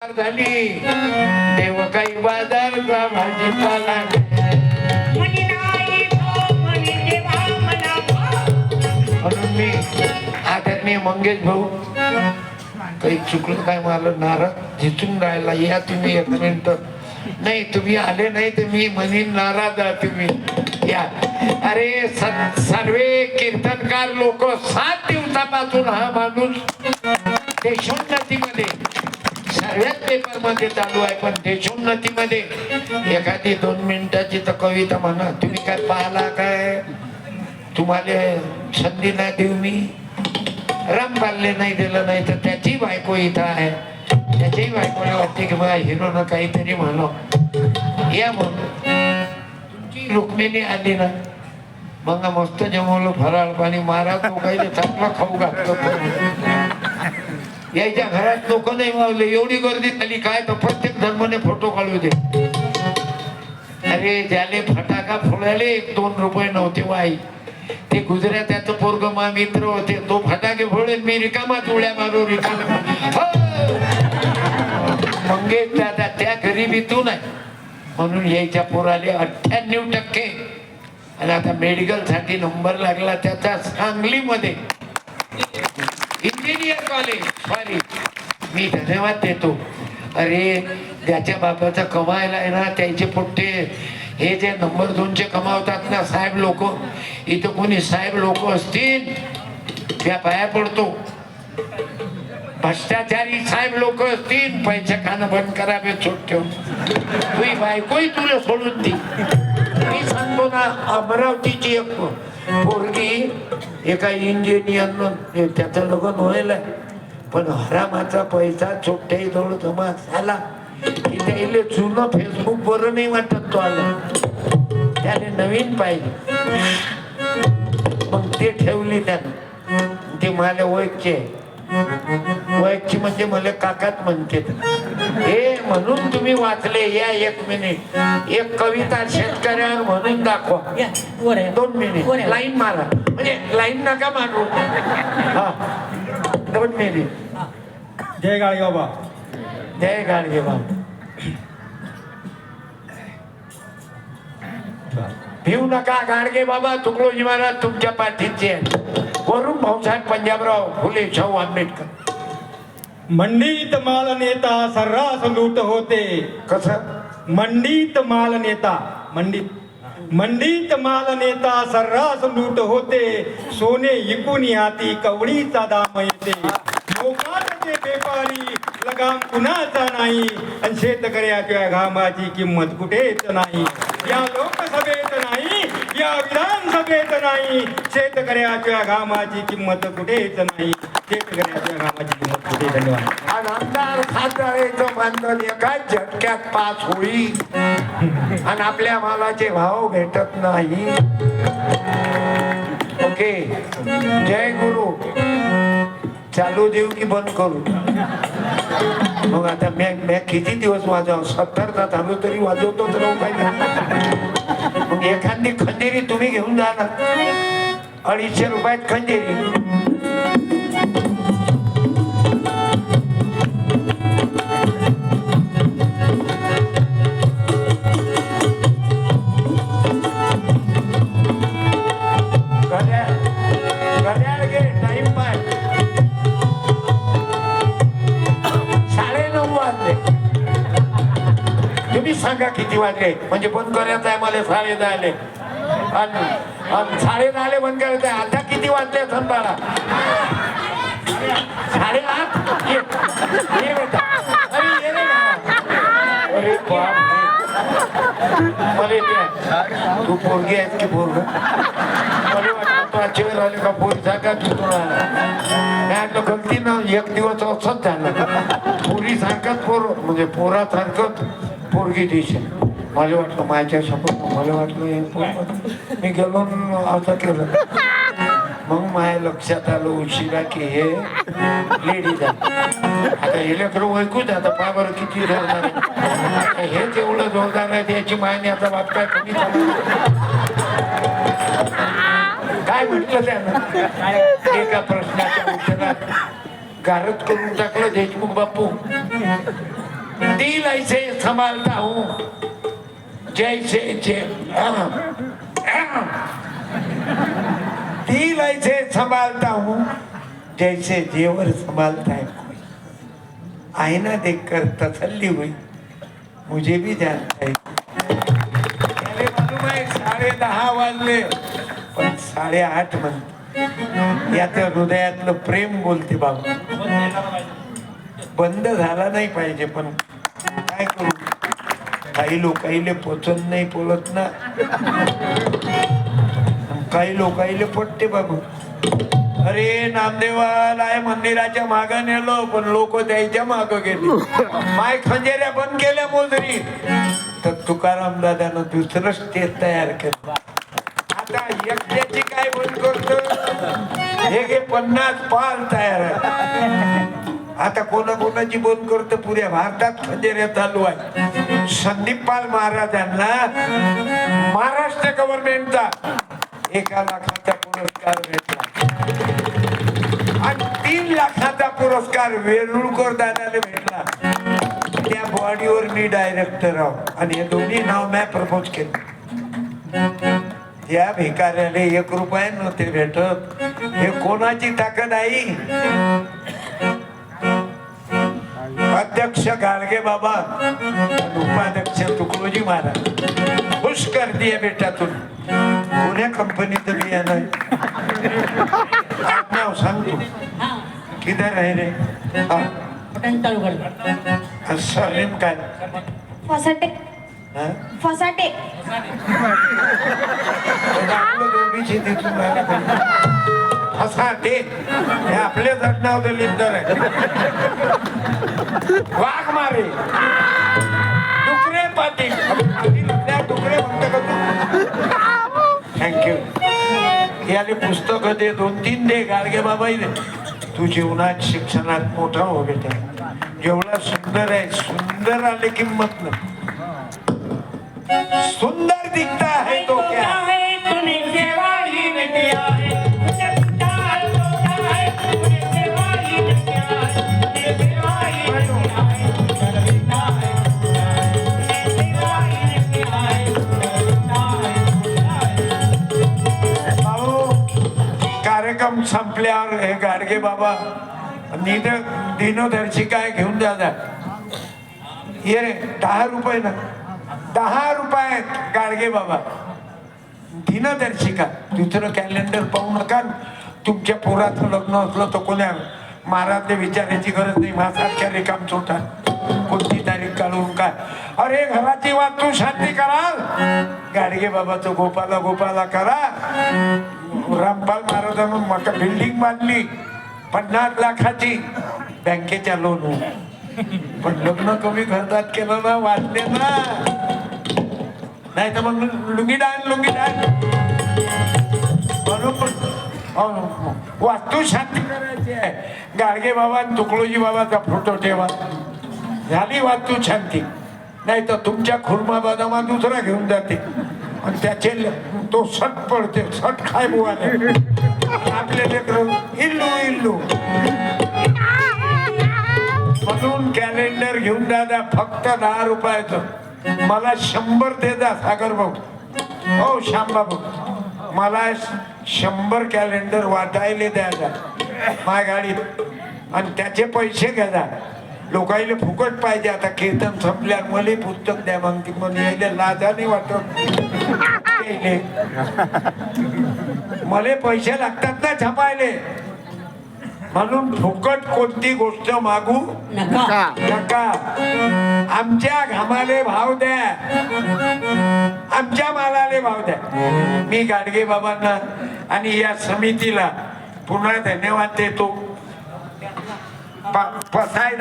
झाली देव काही बाजारचा भाजीपाला म्हणी नाही भाऊ, म्हणी देवा मला भाऊ. म्हणून मी आदरणीय मंगेश भाऊ काही चुकलं काय मला नाराज झिचून राहिला या तुम्ही एक मिनिट नाही तुम्ही आले नाही तर मी म्हणीन नाराज आहे तुम्ही या अरे सर्वे कीर्तनकार लोक 7 दिवसापासून हा माणूस देशोन्नतीमध्ये सर्वच पेपर मध्ये चालू आहे पण देशोन्नतीमध्ये एखादी 2 मिनिटाची तर कविता म्हणा तुम्ही काय पाहला काय तुम्हाला संधी नाही देऊ मी रामबालले नाही दिलं नाही तर त्याची बायको इथं आहे त्याच्याही बायकोला वाटते की मला हिरोनं काहीतरी म्हणावं या म्हणून तुमची रुक्मिणी आली ना मग मस्त जमवलं फराळ पाणी मारा तो काही चांगला खाऊ घातलं यायच्या घरात लोक नाही मावले एवढी गर्दी झाली काय तर प्रत्येक धर्माने फोटो काढू दे अरे ज्याले फटाका फोडायले 1-2 रुपये नव्हते वाई ते गुजरात्याचं पोरग मा मित्र होते तो फटाके फोडेल मी रिकामा उड्या मारू रिकामा मंगेश दादा त्या गरिबीतून आहे म्हणून यायच्या पोराले 98% आणि आता मेडिकल साठी नंबर लागला त्याचा सांगलीमध्ये इंजिनियर कॉलेज सॉरी मी धन्यवाद देतो अरे त्याच्या बापाचा कमायला आहे ना त्याचे पोट्टे हे जे नंबर 2चे कमावतात ना साहेब लोक इथं कोणी साहेब लोक असतील त्या पाया पडतो भ्रष्टाचारी साहेब लोक असतील पैसे खाणं बंद करावे छोट ठेवून तुझी बायकोही तुला सोडून ती मी सांगतो ना अमरावतीची एक पोरगी एका इंजिनियर त्याचं लग्न व्हायला पण हरामाचा पैसा छोट्याही जवळ जमा झाला की त्याला जुनं फेसबुक बरं नाही वाटत तो आला त्याने नवीन पाहिजे मग ते ठेवली त्यानं ते मला वयची म्हणजे मला काकात म्हणते हे म्हणून तुम्ही वाचले या 1 मिनिट एक कविता शेतकऱ्यावर म्हणून दाखवा 2 मिनिट लाईन मारा म्हणजे लाईन नका मारू हा 2 मिनिट जय गाळगे बाबा जय गाडगे बाबा भिऊ नका गाडगे बाबा तुकडोजी महाराज तुमच्या पाठीचे वरून भाऊसाहेब पंजाबराव फुले शाहू आंबेडकर मंडीत माल नेता सर्रास लूट होते कसं मंडीत माल नेता मंडीत माल नेता सर्रास लूट होते सोने इकून हाती कवडीचा दाम येते लोकांचे व्यापारी लगाम कुणाचा नाही आणि शेतकऱ्याच्या घामाची किंमत कुठेच नाही या लोकसभेत नाही या विधानसभेत नाही शेतकऱ्याच्या घामाची किंमत कुठेच नाही शेतकऱ्याच्या घामाची किंमत कुठे धन्यवाद आणि आमदार खासदाराचं मानधन एका झटक्यात पास होईल आणि आपल्या मालाचे भाव भेटत नाही ओके जय गुरु चालू देऊ की बंद करू मग आता मी किती दिवस वाजव 70 चा झालो तरी वाजवतोच राहू पाहिजे मग एखादी खंदेरी तुम्ही घेऊन जा ना 250 रुपयात खंदेरी सांगा किती वाजले म्हणजे बंद करायचं आहे मला 10:30 आले आणि 10:30 आले बंद करायचं आहे आता किती वाजले संपाला 8:30 ये बेटा अरे ये रे अरे बाप मला तू पोरगी आहेस की पोरग मला वाटतं तू आजच्या वेळ आले का पोरी जागा तुटून आला गलती ना 1 दिवस असंच झालं पोरी सारखंच पोर म्हणजे पोरासारखंच पोरगी दिसेल मला वाटलं माझ्या समोर मला वाटलं मी गेलो असं केलं मग माझ्या लक्षात आलं उशिरा की हे लेडीज आहे आता हे लेकर ऐकूच आता पावर किती जोरदार आहे हेच एवढं जोरदार आहे याची मायने आता बाप काय कमी झालं काय म्हटलं त्यानं एका प्रश्नाच्या उत्तरात गारद करून टाकलं देशमुख बापू दिल ऐसे संभालता हूँ जैसे दिल ऐसे संभालता हूँ जैसे जेवर संभालता है कोई। आईना देखकर तसल्ली हुई, मुझे भी जानता है। अरे मालूम है 10:30 वाजले पण 8:30 म्हणते याचं हृदयातलं प्रेम बोलते बाबा. बंद झाला नाही पाहिजे पण काय करू, काही लोकाईले पोचत नाही बोलत ना, काही लोकाईले पटते बाबू. अरे नामदेवाला आहे मंदिराच्या माग नेलो पण लोक द्यायच्या माग गेले. माय खंजेऱ्या बंद केल्या मोजरी तर तुकाराम दादानं दुसरं स्टेज तयार केलं. आता एकट्याची काय बंद करतो, हे घे 50 पाल तयार आहे. आता कोणाची बंद करतो, पुऱ्या भारतात खंजेऱ्या चालू आहे. संदीप पाल महाराजांना महाराष्ट्र गव्हर्नमेंटचा 1 लाखाचा पुरस्कार भेटला आणि 3 लाखाचा पुरस्कार वेरुळकर दादाने भेटला. त्या बॉडीवर मी डायरेक्टर आहो आणि हे दोन्ही नाव मी प्रपोज केले. या भिकाऱ्याला 1 रुपया नव्हते भेटत. हे कोणाची ताकद आहे? अध्यक्ष गाडगे बाबा, उपाध्यक्ष तुकडोजी महाराज. खुश कर दिया बेटा तुला. कोण्या कंपनीचं बियाणं आहे? नाव सांगतो. किधर आहे रे? सलीम काय? फसाटे हा? फसाटे आपलं दोघीची तिथून राहिला पाहिजे. असा ते हे आपले नाव दलिंदर आहे. वाघ मारे डुकरे पाटील डुकरे म्हणतो का तू? थँक्यू. याले पुस्तक दे 2-3 दे गाडगे बाबा. तू जीवनात शिक्षणात मोठा हो बेटा. जेवढा सुंदर आहे, सुंदर आले किंमत नाही. सुंदर दिखता है तो क्या तूने सेवा ही नहीं किया है. कार्यक्रम संपल्यावर हे गाडगे बाबा दिनदर्शिका घेऊन जा. ये रे 10 रुपये ना, 10 रुपये गाडगे बाबा दिनदर्शिका. दुसरं कॅलेंडर पाहू नका. तुमच्या पोराचं लग्न असलं तर कोण्या महाराजने विचारायची गरज नाही. माझ्यासारख्या रिकाम चोटा कोणती तारीख काढून काय. अरे घराची वास्तू शांती कराल, गाडगे बाबाचं गोपाला करा. रामपाल महाराजांनी मका बिल्डिंग बांधली 50 लाखाची बँकेच्या लोन. पण लग्न कमी खर्चात केलं ना, वाचले ना. नाही तर मग लुंगी डान वास्तू शांती करायची आहे. गाडगे बाबा तुकडोजी बाबाचा फोटो ठेवा, झाली वास्तू शांती. नाही तर तुमच्या खुर्मा बदामा दुसरा घेऊन जाते आणि त्याचे तो सट पडते. सट खाय बुवाने आपले लेकरं इल्लू. म्हणून कॅलेंडर घेऊन दादा फक्त 10 रुपयाचं. मला 100 दे जा सागर भाऊ. हो श्याम बाबू, मला 100 कॅलेंडर वाटायला द्या जा माझ्या गाडीत आणि त्याचे पैसे घ्या जा. लोकाईले फुकट पाहिजे. आता कीर्तन संपल्यावर मला पुस्तक द्या मग ती म्हणून यायला लाजा नाही वाटत. मला पैसे लागतात ना छापायले. म्हणून फुकट कोणती गोष्ट मागू नका. आमच्या घामाले भाव द्या, आमच्या मालाले भाव द्या. मी गाडगे बाबांना आणि या समितीला पुन्हा धन्यवाद देतो. फसायला